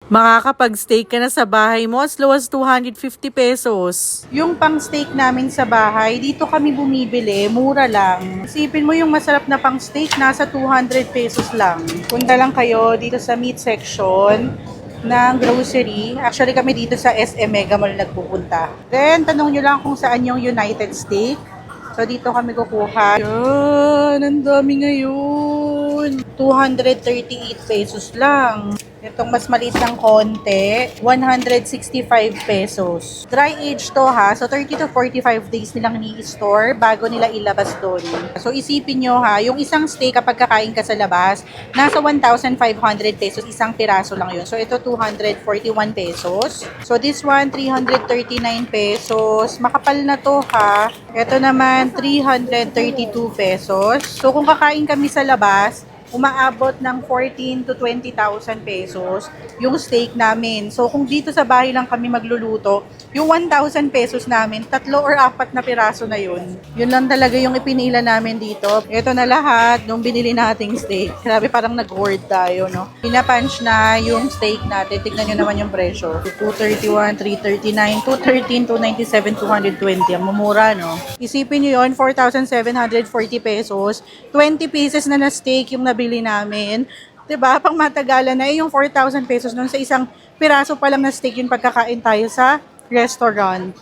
Makakapag-steak ka na sa bahay mo as low as 250 pesos. Yung pang steak namin sa bahay, dito kami bumibili, mura lang. Isipin mo yung masarap na pang steak, nasa 200 pesos lang. Punta lang kayo dito sa meat section ng grocery. Actually kami dito sa SM Mega Mall nagpupunta. Then, tanong nyo lang kung saan yung United Steak. So, dito kami kukuha. Yan, ang dami ngayon. 238 pesos lang. Itong mas maliit ng konti, 165 pesos. Dry age to ha, so 30 to 45 days nilang ni-store bago nila ilabas doon. So isipin nyo ha, yung isang steak kapag kakain ka sa labas, nasa 1,500 pesos, isang piraso lang yun. So ito 241 pesos. So this one, 339 pesos. Makapal na to ha. Ito naman, 332 pesos. So kung kakain kami sa labas, umaabot ng 14 to 20,000 pesos yung steak namin. So, kung dito sa bahay lang kami magluluto, yung 1,000 pesos namin, 3 or 4 na piraso na yun. Yun lang talaga yung ipinila namin dito. Ito na lahat nung binili nating steak. Grabe, parang nag-hoard tayo, no? Pinapunch na yung steak natin. Tignan nyo naman yung presyo. 231, 339, 213, 297, 220. Ang mamura, no? Isipin nyo yun, 4,740 pesos. 20 pieces na na steak yung nabili namin. 'Di ba? Pang matagalan na yung 4,000 pesos nun sa isang piraso pa lang na steak yung pagkakain tayo sa restaurant.